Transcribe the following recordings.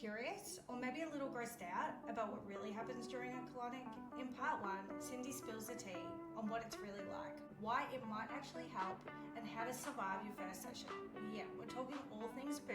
Curious or maybe a little grossed out about what really happens during a colonic? In part 1, Cindy spills the tea on what it's really like, why it might actually help, and how to survive your first session. Yeah, we're talking all things poo,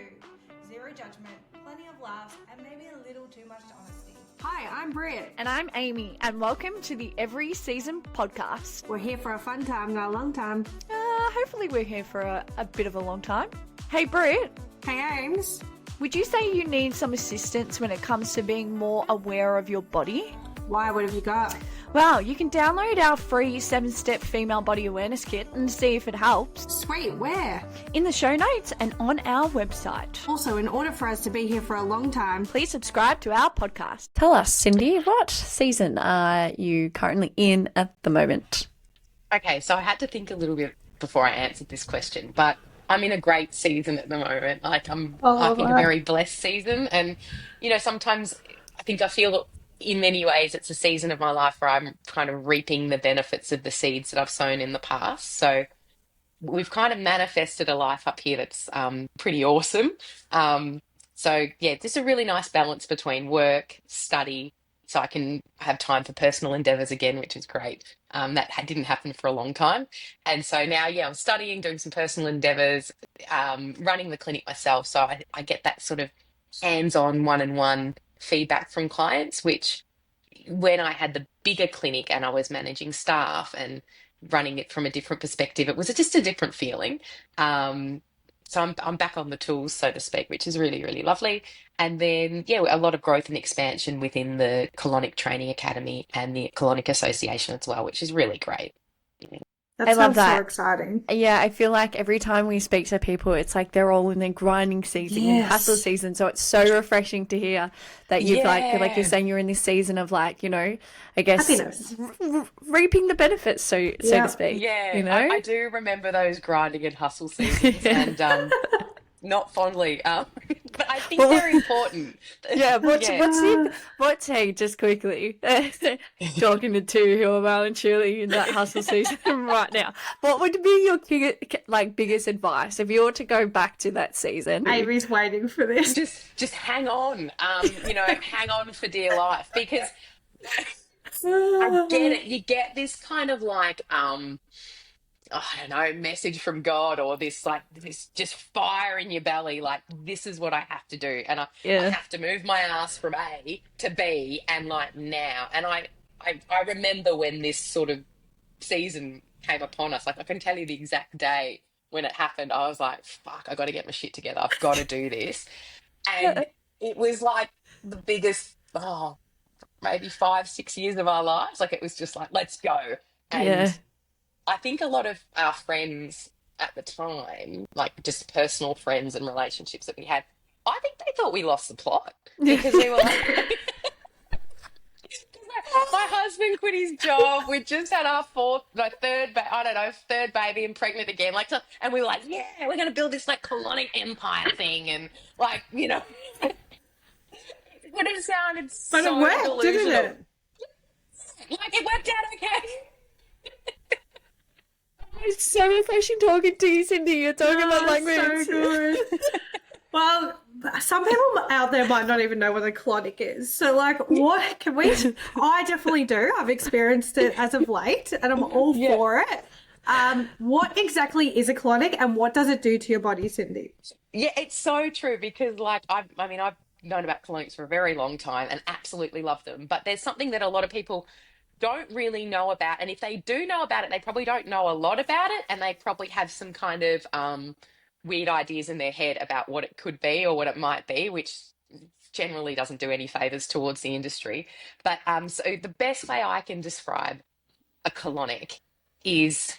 zero judgment, plenty of laughs, and maybe a little too much honesty. Hi, I'm Britt. And I'm Amy, and welcome to the Every Season podcast. We're here for a fun time, not a long time. Hopefully we're here for a bit of a long time. Hey, Britt. Hey, Ames. Would you say you need some assistance when it comes to being more aware of your body? Why? What have you got? Well, you can download our free 7-step female body awareness kit and see if it helps. Sweet, where? In the show notes and on our website. Also, in order for us to be here for a long time, please subscribe to our podcast. Tell us, Cindy, what season are you currently in at the moment? Okay, so I had to think a little bit before I answered this question, but I'm in a great season at the moment. I think a very blessed season. And, sometimes I feel in many ways it's a season of my life where I'm kind of reaping the benefits of the seeds that I've sown in the past. So we've kind of manifested a life up here that's pretty awesome. Just a really nice balance between work, study, so I can have time for personal endeavours again, which is great. That didn't happen for a long time. And so now, I'm studying, doing some personal endeavours, running the clinic myself. So I get that sort of hands-on, one-on-one feedback from clients, which when I had the bigger clinic and I was managing staff and running it from a different perspective, it was just a different feeling. So I'm back on the tools, so to speak, which is really, really lovely. And then, a lot of growth and expansion within the Colonic Training Academy and the Colonic Association as well, which is really great. That I sounds love that. so exciting. Yeah, I feel like every time we speak to people, it's like they're all in their grinding season, in hustle season. So it's so refreshing to hear that you've like you're saying you're in this season of I guess happiness, reaping the benefits, so to speak. Yeah, I do remember those grinding and hustle seasons, and not fondly, but I think they're important. Yeah, what's hey, just quickly, talking to two who are well and truly in that hustle season right now. What would be your biggest advice if you were to go back to that season? Amy's waiting for this. Just hang on, hang on for dear life, because I get it. You get this kind of I don't know, message from God, or this just fire in your belly, this is what I have to do, and I have to move my ass from A to B, and now. And I remember when this sort of season came upon us. I can tell you the exact day when it happened. I was like, fuck, I got to get my shit together. I've got to do this. And it was the biggest, maybe 5-6 years of our lives. It was just let's go. And I think a lot of our friends at the time, just personal friends and relationships that we had, I think they thought we lost the plot, because we were my husband quit his job. We just had our third baby and pregnant again. And we were we're going to build this colonic empire thing. And it would have sounded so it worked, delusional. didn't it? It worked out okay. It's so refreshing talking to you, Cindy. You're talking about language. So good. Well, some people out there might not even know what a colonic is. So, what can we? I definitely do. I've experienced it as of late, and I'm all for it. What exactly is a colonic, and what does it do to your body, Cindy? Yeah, it's so true, because I've known about colonics for a very long time and absolutely love them. But there's something that a lot of people don't really know about, and if they do know about it, they probably don't know a lot about it, and they probably have some kind of weird ideas in their head about what it could be or what it might be, which generally doesn't do any favors towards the industry. But so the best way I can describe a colonic is,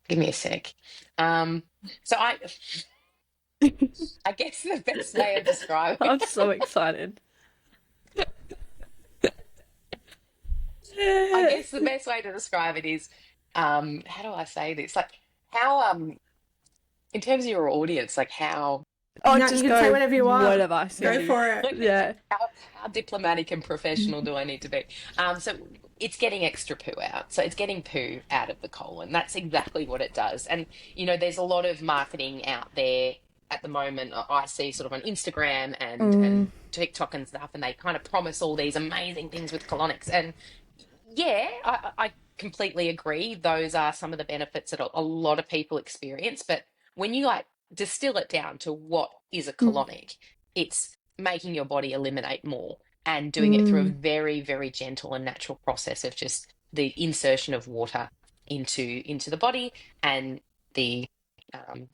give me a sec. So I guess the best way of describing I'm so excited. I guess the best way to describe it is, how do I say this? How, in terms of your audience, how... Oh, no, you can say whatever you want. Whatever. Go for it. Yeah. How diplomatic and professional do I need to be? So it's getting extra poo out. So it's getting poo out of the colon. That's exactly what it does. And, there's a lot of marketing out there at the moment I see sort of on Instagram Mm. and TikTok and stuff, and they kind of promise all these amazing things with colonics. And yeah, I completely agree. Those are some of the benefits that a lot of people experience. But when you like distill it down to what is a Mm. colonic, it's making your body eliminate more and doing it through a Mm. very, very gentle and natural process of just the insertion of water into the body and the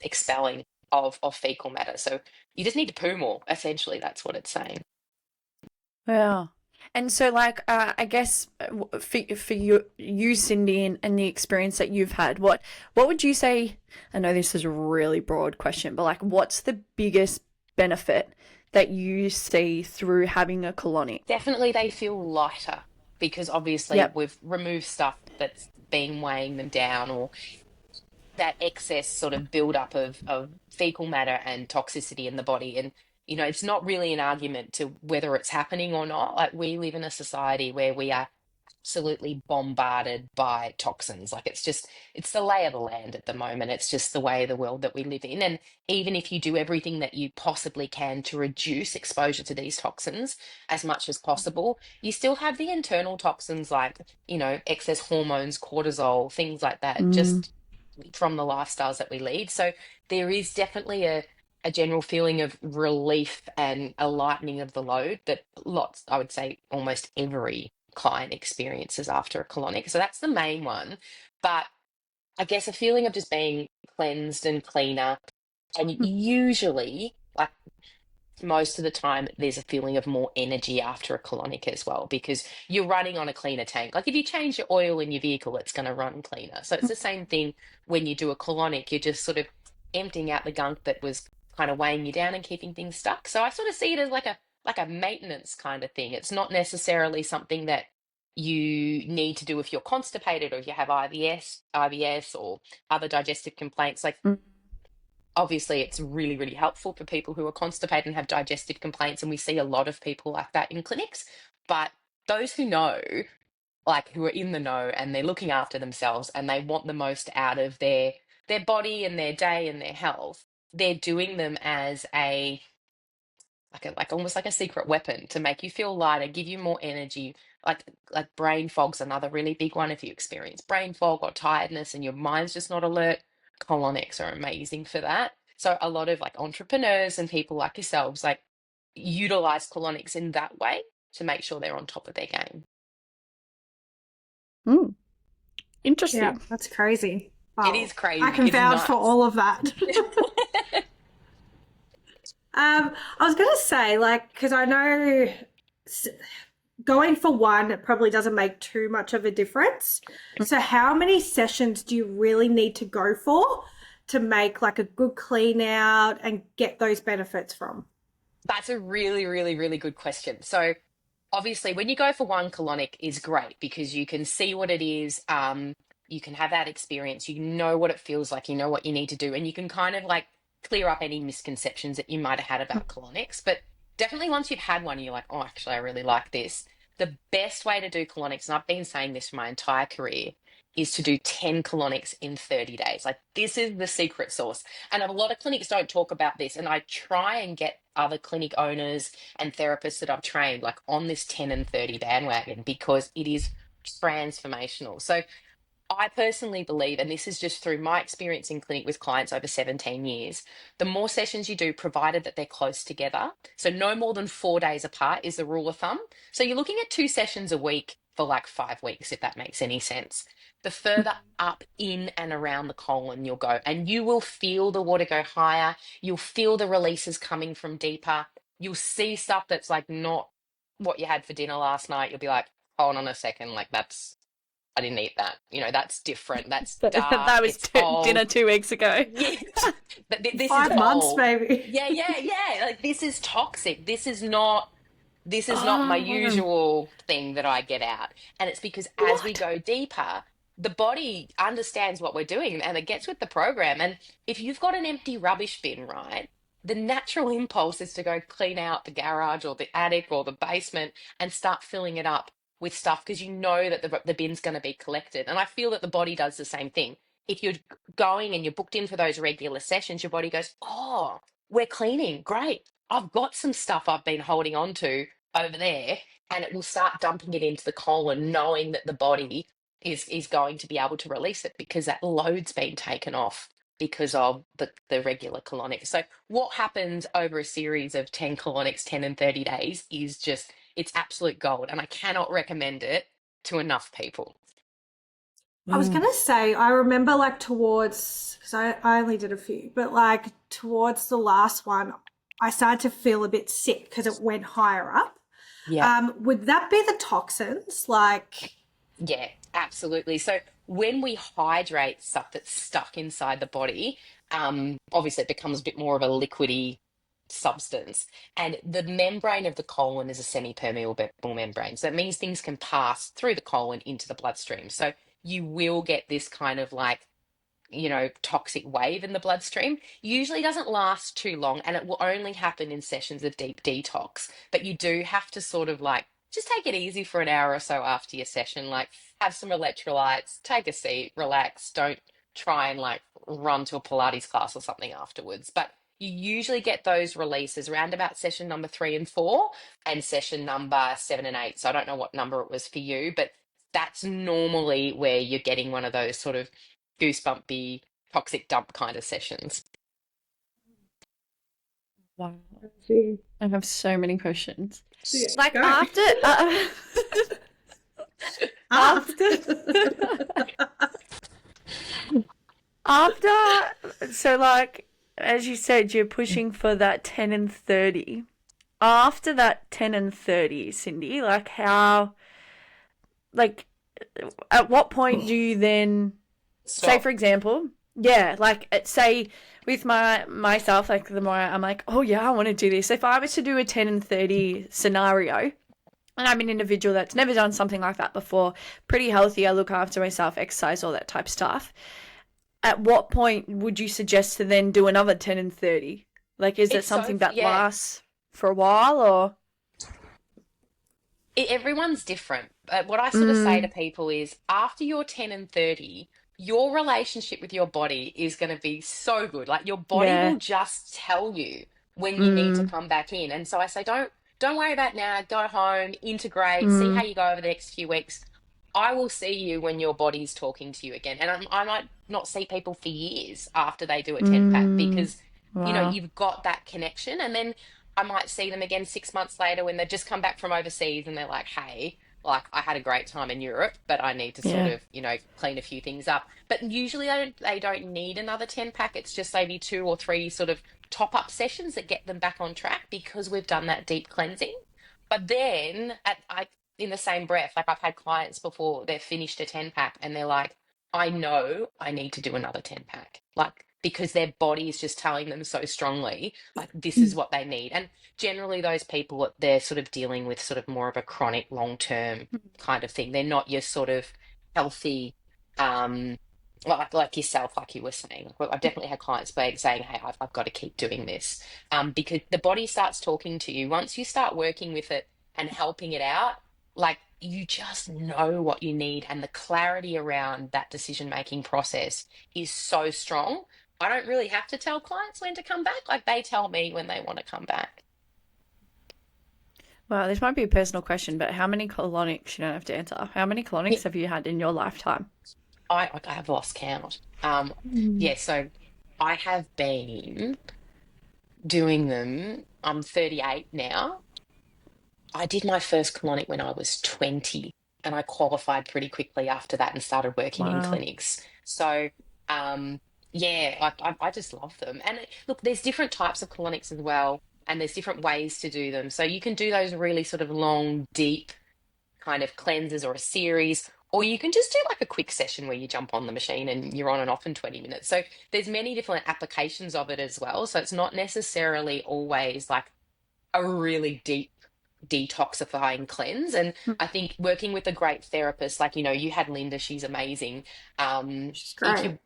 expelling of fecal matter. So you just need to poo more. Essentially, that's what it's saying. Yeah. And so, like, I guess for you, Cindy, and the experience that you've had, what would you say? I know this is a really broad question, but like, what's the biggest benefit that you see through having a colonic? Definitely, they feel lighter because obviously Yep. we've removed stuff that's been weighing them down, or that excess sort of buildup of fecal matter and toxicity in the body. And, it's not really an argument to whether it's happening or not. Like, we live in a society where we are absolutely bombarded by toxins. Like, it's the lay of the land at the moment. It's just the way of the world that we live in. And even if you do everything that you possibly can to reduce exposure to these toxins as much as possible, you still have the internal toxins like, excess hormones, cortisol, things like that, Mm. just from the lifestyles that we lead. So there is definitely a general feeling of relief and a lightening of the load that lots, I would say almost every client experiences after a colonic. So that's the main one. But I guess a feeling of just being cleansed and cleaner. And usually, like most of the time, there's a feeling of more energy after a colonic as well, because you're running on a cleaner tank. Like, if you change your oil in your vehicle, it's going to run cleaner. So it's the same thing when you do a colonic. You're just sort of emptying out the gunk that was kind of weighing you down and keeping things stuck. So I sort of see it as like a maintenance kind of thing. It's not necessarily something that you need to do if you're constipated or if you have IBS or other digestive complaints. Like, Mm. obviously it's really, really helpful for people who are constipated and have digestive complaints, and we see a lot of people like that in clinics. But those who know, like, who are in the know, and they're looking after themselves and they want the most out of their body and their day and their health, they're doing them as a like almost like a secret weapon to make you feel lighter, give you more energy. Like brain fog's another really big one. If you experience brain fog or tiredness and your mind's just not alert, colonics are amazing for that. So a lot of like entrepreneurs and people like yourselves like utilize colonics in that way to make sure they're on top of their game. Mm. Yeah, Interesting. that's crazy. It Wow. is crazy. I can It's vouch for nuts. all of that. I was gonna say, like, because I know s- going for one it probably doesn't make too much of a difference. So, how many sessions do you really need to go for to make like a good clean out and get those benefits from? That's a really, really, really good question. So obviously when you go for one colonic is great because you can see what it is. You can have that experience, you know what it feels like, you know what you need to do, and you can kind of like clear up any misconceptions that you might have had about colonics. But definitely once you've had one, you're like, oh, actually, I really like this. The best way to do colonics, and I've been saying this for my entire career, is to do 10 colonics in 30 days. Like, this is the secret sauce. And a lot of clinics don't talk about this. And I try and get other clinic owners and therapists that I've trained like on this 10 and 30 bandwagon because it is transformational. So I personally believe, and this is just through my experience in clinic with clients over 17 years, the more sessions you do, provided that they're close together, so no more than 4 days apart is the rule of thumb. So you're looking at 2 sessions a week for like 5 weeks, if that makes any sense. The further up in and around the colon you'll go, and you will feel the water go higher, you'll feel the releases coming from deeper, you'll see stuff that's like not what you had for dinner last night. You'll be like, hold on a second, like I didn't eat that. That's different. That's dark. That was It's old. dinner 2 weeks ago. Yeah. But this is 5 months, old. maybe. Yeah, yeah, yeah. Like, this is toxic. This is not my Oh. usual thing that I get out. And it's because as we What? go deeper, the body understands what we're doing and it gets with the program. And if you've got an empty rubbish bin, right, the natural impulse is to go clean out the garage or the attic or the basement and start filling it up with stuff because you know that the bin's going to be collected. And I feel that the body does the same thing. If you're going and you're booked in for those regular sessions, your body goes, oh, we're cleaning. Great. I've got some stuff I've been holding on to over there, and it will start dumping it into the colon, knowing that the body is going to be able to release it because that load's been taken off because of the regular colonics. So what happens over a series of 10 colonics, 10 and 30 days is just, it's absolute gold. And I cannot recommend it to enough people. I was going to say, I remember like towards, because I only did a few, but like towards the last one, I started to feel a bit sick because it went higher up. Yeah. Would that be the toxins? Like, Yeah, absolutely. So when we hydrate stuff that's stuck inside the body, obviously it becomes a bit more of a liquidy substance. And the membrane of the colon is a semi-permeable membrane. So that means things can pass through the colon into the bloodstream. So you will get this kind of like, toxic wave in the bloodstream. Usually doesn't last too long, and it will only happen in sessions of deep detox. But you do have to sort of like just take it easy for an hour or so after your session, like have some electrolytes, take a seat, relax. Don't try and like run to a Pilates class or something afterwards. But you usually get those releases around about session number 3 and 4 and session number 7 and 8. So I don't know what number it was for you, but that's normally where you're getting one of those sort of goosebumpy toxic dump kind of sessions. Wow. I have so many questions. Like go. after so like as you said, you're pushing for that 10 and 30. After that 10 and 30, Cindy, like how, like at what point do you then say, for example, like say with myself, like the more I'm like, oh yeah, I want to do this. If I was to do a 10 and 30 scenario, and I'm an individual that's never done something like that before, pretty healthy, I look after myself, exercise, all that type of stuff. At what point would you suggest to then do another 10 and 30? Like, is it something that lasts for a while, or? Everyone's different. But what I sort of say to people is after your 10 and 30, your relationship with your body is going to be so good. Like your body will just tell you when you need to come back in. And so I say, don't worry about it now. Go home, integrate, see how you go over the next few weeks. I will see you when your body's talking to you again. And I might not see people for years after they do a 10 pack because, you've got that connection. And then I might see them again 6 months later when they've just come back from overseas and they're like, hey, like I had a great time in Europe, but I need to sort of, clean a few things up. But usually they don't need another 10 pack. It's just maybe 2 or 3 sort of top up sessions that get them back on track because we've done that deep cleansing. But then in the same breath, like I've had clients before, they've finished a 10 pack and they're like, I know I need to do another 10 pack. Like, because their body is just telling them so strongly, like this is what they need. And generally those people, they're sort of dealing with sort of more of a chronic long-term kind of thing. They're not your sort of healthy, like yourself, like you were saying. I've definitely had clients saying, hey, I've got to keep doing this because the body starts talking to you. Once you start working with it and helping it out, like you just know what you need, and the clarity around that decision-making process is so strong. I don't really have to tell clients when to come back. Like they tell me when they want to come back. Well, this might be a personal question, but how many colonics, you don't have to answer, how many colonics have you had in your lifetime? I have lost count. So I have been doing them. I'm 38 now. I did my first colonic when I was 20 and I qualified pretty quickly after that and started working in clinics. So, I just love them. And look, there's different types of colonics as well, and there's different ways to do them. So you can do those really sort of long, deep kind of cleanses or a series, or you can just do like a quick session where you jump on the machine and you're on and off in 20 minutes. So there's many different applications of it as well. So it's not necessarily always like a really deep detoxifying cleanse. And I think working with a great therapist, like, you had Linda, she's amazing. She's great.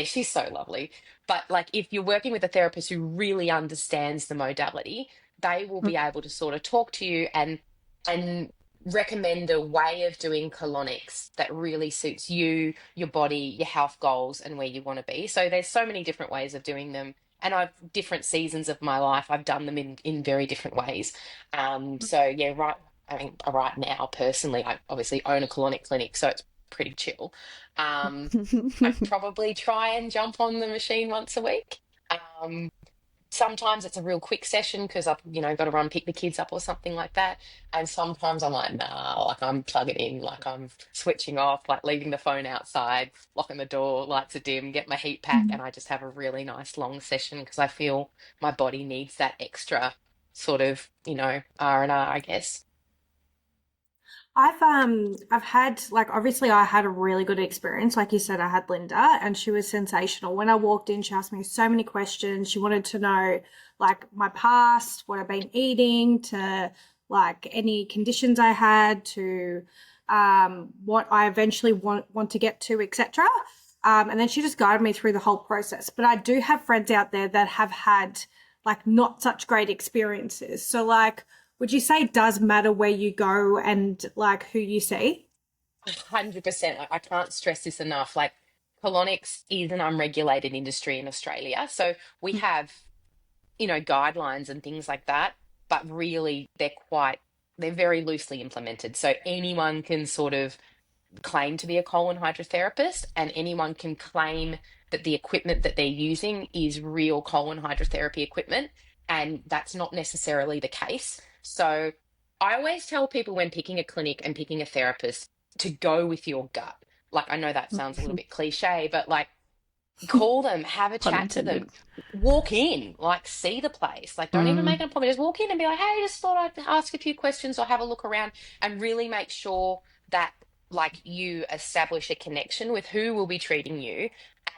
She's so lovely. But like, if you're working with a therapist who really understands the modality, they will be able to sort of talk to you and recommend a way of doing colonics that really suits you, your body, your health goals, and where you want to be. So there's so many different ways of doing them. and I've different seasons of my life, I've done them in very different ways. So yeah, right. I mean, right now, personally, I obviously own a colonic clinic, so it's pretty chill. I'd probably try and jump on the machine once a week. Um, Sometimes it's a real quick session because I've, got to run pick the kids up or something like that. And sometimes I'm like, nah, like I'm plugging in, like I'm switching off, like leaving the phone outside, locking the door, lights are dim, get my heat pack, and I just have a really nice long session because I feel my body needs that extra sort of, R&R, I guess. I've had, like, obviously I had a really good experience. Like you said, I had Linda and she was sensational. When I walked in, she asked me so many questions. She wanted to know like my past, what I've been eating, to like any conditions I had, to what I eventually want to get to, etc. And then she just guided me through the whole process. But I do have friends out there that have had like not such great experiences. So like, would you say it does matter where you go and like who you see? 100%. I can't stress this enough. Like, colonics is an unregulated industry in Australia. So we have, guidelines and things like that, but really they're very loosely implemented. So anyone can sort of claim to be a colon hydrotherapist, and anyone can claim that the equipment that they're using is real colon hydrotherapy equipment, and that's not necessarily the case. So I always tell people when picking a clinic and picking a therapist to go with your gut. Like, I know that sounds a little bit cliche, but like, call them, have a Pun chat to intended. them, walk in, like see the place. Like, don't even make an appointment. Just walk in and be like, hey, just thought I'd ask a few questions or have a look around, and really make sure that like you establish a connection with who will be treating you,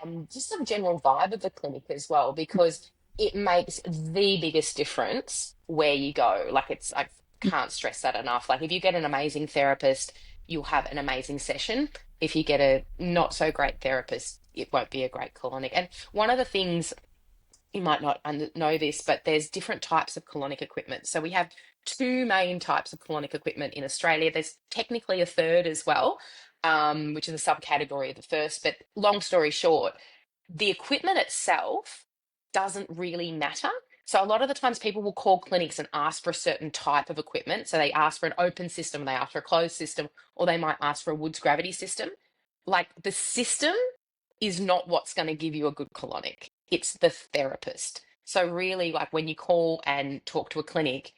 and just the general vibe of the clinic as well, because it makes the biggest difference where you go. Like, I can't stress that enough. Like, if you get an amazing therapist, you'll have an amazing session. If you get a not so great therapist, it won't be a great colonic. And one of the things, you might not know this, but there's different types of colonic equipment. So we have two main types of colonic equipment in Australia. There's technically a third as well, which is a subcategory of the first. But long story short, the equipment itself doesn't really matter. So a lot of the times people will call clinics and ask for a certain type of equipment. So they ask for an open system, they ask for a closed system, or they might ask for a Woods gravity system. Like, the system is not what's going to give you a good colonic. It's the therapist. So really, like, when you call and talk to a clinic,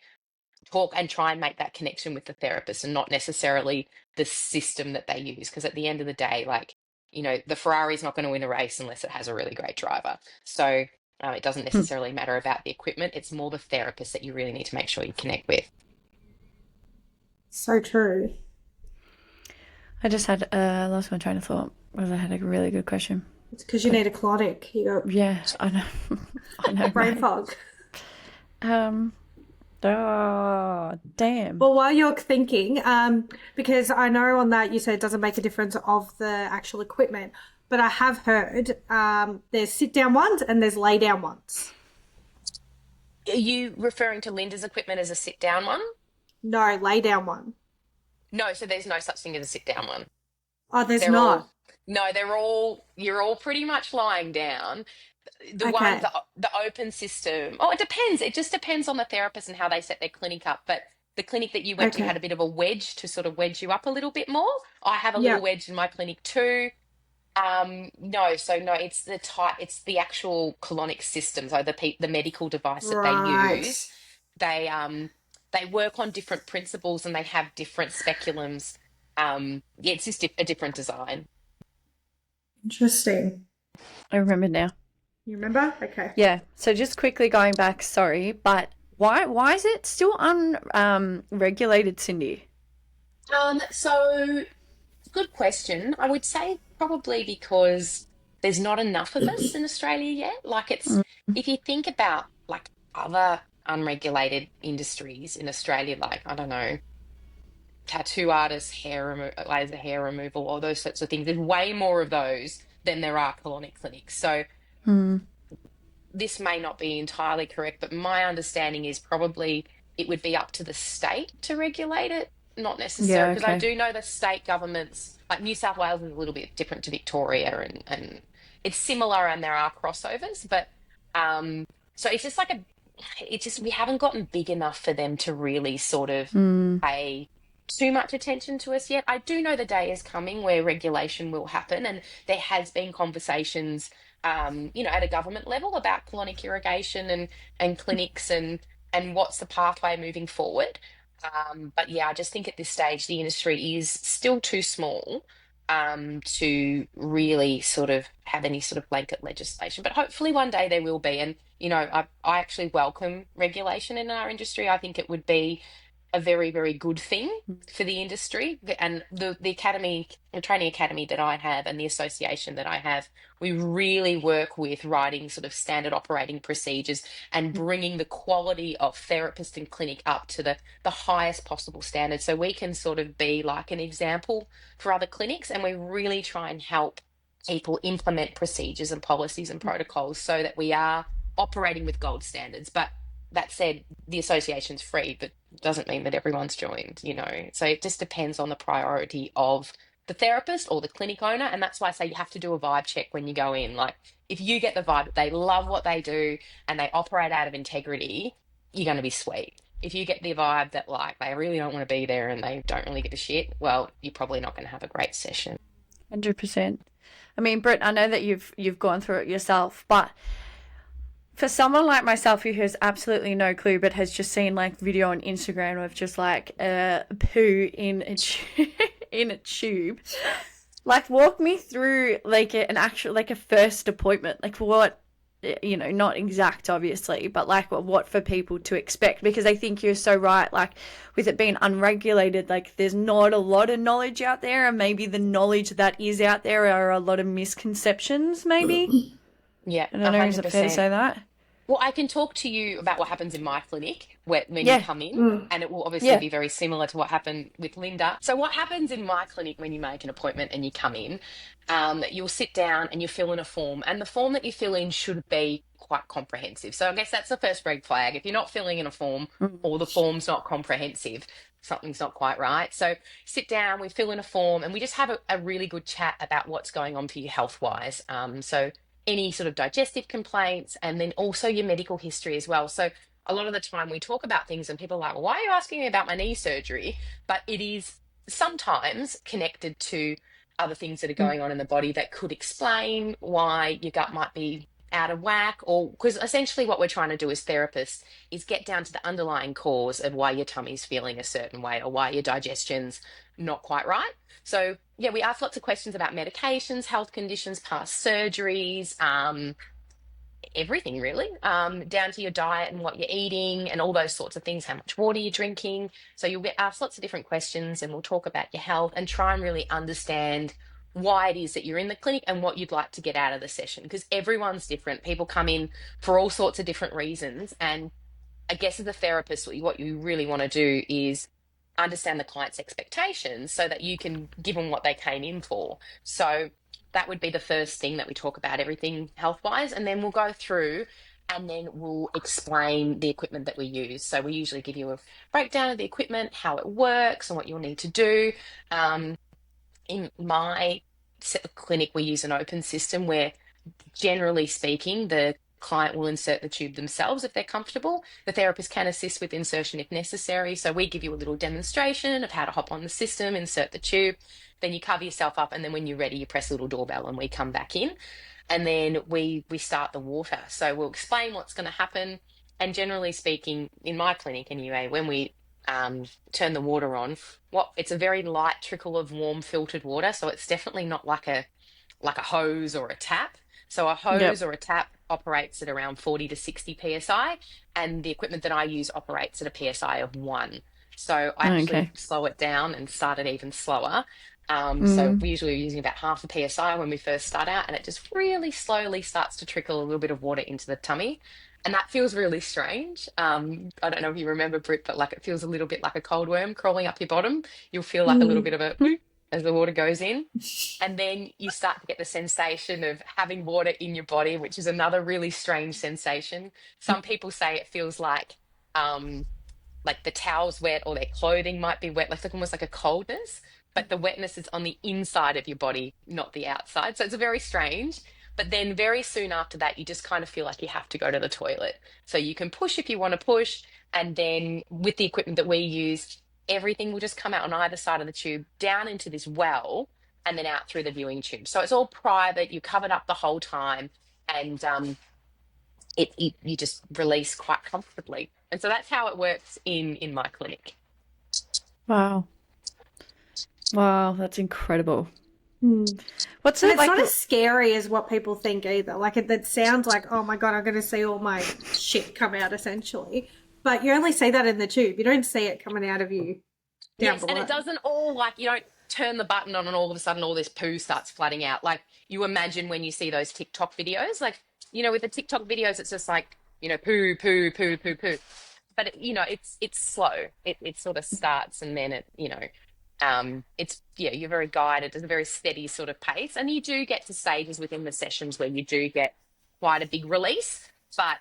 talk and try and make that connection with the therapist and not necessarily the system that they use. Because at the end of the day, like, the Ferrari's not going to win a race unless it has a really great driver. So it doesn't necessarily matter about the equipment. It's more the therapist that you really need to make sure you connect with. So true. I just had lost my train of thought because I had a really good question. It's because you need a colonic. You got Yeah, I know. I know. brain mate. fog. Oh, damn. Well, while you're thinking, because I know on that you said it doesn't make a difference of the actual equipment, but I have heard there's sit down ones and there's lay down ones. Are you referring to Linda's equipment as a sit down one? No, lay down one. No, so there's no such thing as a sit down one. Oh, there's They're not. all No, you're all pretty much lying down. The one Okay. the open system. Oh, it depends. It just depends on the therapist and how they set their clinic up. But the clinic that you went to Okay. had a bit of a wedge to sort of wedge you up a little bit more. I have a little Yeah. wedge in my clinic too. No, so no, it's the actual colonic system, so the medical device that they Right. use. They work on different principles and they have different speculums. Yeah, it's just a different design. Interesting. I remember now. You remember? Okay. Yeah. So just quickly going back, sorry, but why is it still unregulated, Cindy? So good question. I would say probably because there's not enough of us in Australia yet. Like, if you think about like other unregulated industries in Australia, like, I don't know, tattoo artists, laser hair removal, all those sorts of things. There's way more of those than there are colonic clinics. So this may not be entirely correct, but my understanding is probably it would be up to the state to regulate it, not necessarily, Yeah, because I okay. do know the state governments, like New South Wales is a little bit different to Victoria, and it's similar and there are crossovers, but So it's just like we haven't gotten big enough for them to really sort of pay too much attention to us yet. I do know the day is coming where regulation will happen, and there has been conversations, at a government level about colonic irrigation and clinics and what's the pathway moving forward. But yeah, I just think at this stage the industry is still too small to really sort of have any sort of blanket legislation. But hopefully one day there will be. And, I actually welcome regulation in our industry. I think it would be a very, very good thing for the industry. And the academy, the training academy that I have and the association that I have, we really work with writing sort of standard operating procedures and bringing the quality of therapist and clinic up to the highest possible standard. So we can sort of be like an example for other clinics, and we really try and help people implement procedures and policies and protocols so that we are operating with gold standards. But that said, the association's free, but doesn't mean that everyone's joined, So it just depends on the priority of the therapist or the clinic owner. And that's why I say you have to do a vibe check when you go in. Like, if you get the vibe that they love what they do and they operate out of integrity, you're going to be sweet. If you get the vibe that, like, they really don't want to be there and they don't really give a shit, well, you're probably not going to have a great session. 100%. I mean, Britt, I know that you've gone through it yourself, but for someone like myself who has absolutely no clue but has just seen like video on Instagram of just like poo in a tube, like walk me through like an actual like a first appointment, like what, not exact obviously, but like what for people to expect, because I think you're so right, like with it being unregulated, like there's not a lot of knowledge out there, and maybe the knowledge that is out there are a lot of misconceptions maybe. Yeah, I don't know, is it fair to say that? Well, I can talk to you about what happens in my clinic when you come in, and it will obviously be very similar to what happened with Linda. So what happens in my clinic when you make an appointment and you come in, you'll sit down and you fill in a form, and the form that you fill in should be quite comprehensive. So I guess that's the first red flag. If you're not filling in a form or the form's not comprehensive, something's not quite right. So sit down, we fill in a form, and we just have a really good chat about what's going on for you health-wise. So any sort of digestive complaints, and then also your medical history as well. So a lot of the time we talk about things and people are like, well, why are you asking me about my knee surgery? But it is sometimes connected to other things that are going on in the body that could explain why your gut might be out of whack, or because essentially what we're trying to do as therapists is get down to the underlying cause of why your tummy's feeling a certain way or why your digestion's not quite right. So yeah, we ask lots of questions about medications, health conditions, past surgeries, everything really, down to your diet and what you're eating and all those sorts of things, how much water you're drinking. So you'll get asked lots of different questions, and we'll talk about your health and try and really understand why it is that you're in the clinic and what you'd like to get out of the session, because everyone's different. People come in for all sorts of different reasons, and I guess as a therapist, what you really want to do is understand the client's expectations so that you can give them what they came in for. So that would be the first thing that we talk about, everything health-wise, and then we'll go through and then we'll explain the equipment that we use. So we usually give you a breakdown of the equipment, how it works and what you'll need to do. In my clinic, we use an open system where, generally speaking, the client will insert the tube themselves if they're comfortable. The therapist can assist with insertion if necessary. So we give you a little demonstration of how to hop on the system, insert the tube, then you cover yourself up, and then when you're ready, you press a little doorbell and we come back in, and then we start the water. So we'll explain what's going to happen. And generally speaking, in my clinic anyway, when we turn the water on, it's a very light trickle of warm filtered water. So it's definitely not like a hose or a tap. So a hose or a tap operates at around 40 to 60 psi, and the equipment that I use operates at a psi of 1. So I actually slow it down and start it even slower. So we usually are using about half a psi when we first start out, and it just really slowly starts to trickle a little bit of water into the tummy. And that feels really strange. I don't know if you remember, Britt, but like it feels a little bit like a cold worm crawling up your bottom. You'll feel like a little bit of a as the water goes in. And then you start to get the sensation of having water in your body, which is another really strange sensation. Some people say it feels like the towel's wet or their clothing might be wet, like almost like a coldness, but the wetness is on the inside of your body, not the outside. So it's very strange. But then very soon after that, you just kind of feel like you have to go to the toilet. So you can push if you want to push. And then with the equipment that we use, everything will just come out on either side of the tube down into this well and then out through the viewing tube. So it's all private. You're covered up the whole time. And you just release quite comfortably. And so that's how it works in my clinic. Wow. Wow, that's incredible. What's And it it's like? not as scary as what people think either. Like it sounds like, oh my God, I'm going to see all my shit come out essentially. But you only see that in the tube. You don't see it coming out of you down Yes, below. and it doesn't all like you don't turn the button on and all of a sudden all this poo starts flooding out. Like you imagine when you see those TikTok videos, like, with the TikTok videos, it's just like, poo, poo, poo, poo, poo. But it's slow. It sort of starts and then you're very guided. It's a very steady sort of pace, and you do get to stages within the sessions where you do get quite a big release, but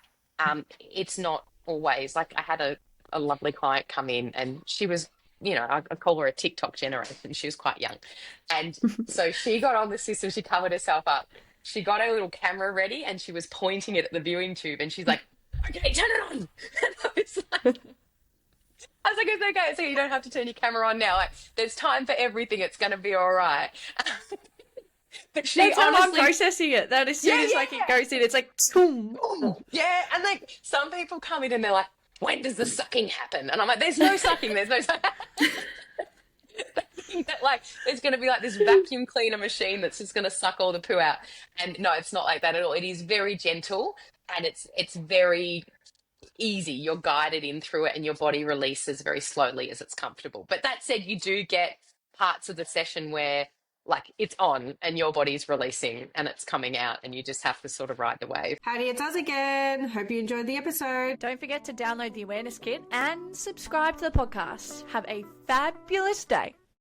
it's not always. Like I had a lovely client come in, and she was, I call her a TikTok generation. She was quite young, and so she got on the system. She covered herself up. She got her little camera ready, and she was pointing it at the viewing tube, and she's like, "Okay, turn it on." And I was like, it's okay. So you don't have to turn your camera on now. Like, there's time for everything. It's going to be all right. But she That's how I'm honestly, processing it. That as soon as like it goes in, it's like, boom. yeah. And like some people come in and they're like, when does the sucking happen? And I'm like, there's no sucking. There's no sucking. They think that like there's going to be like this vacuum cleaner machine that's just going to suck all the poo out. And no, it's not like that at all. It is very gentle, and it's very easy. You're guided in through it, and your body releases very slowly as it's comfortable. But that said, you do get parts of the session where like it's on and your body's releasing and it's coming out, and you just have to sort of ride the wave. Howdy, it's us again. Hope you enjoyed the episode. Don't forget to download the awareness kit and subscribe to the podcast. Have a fabulous day.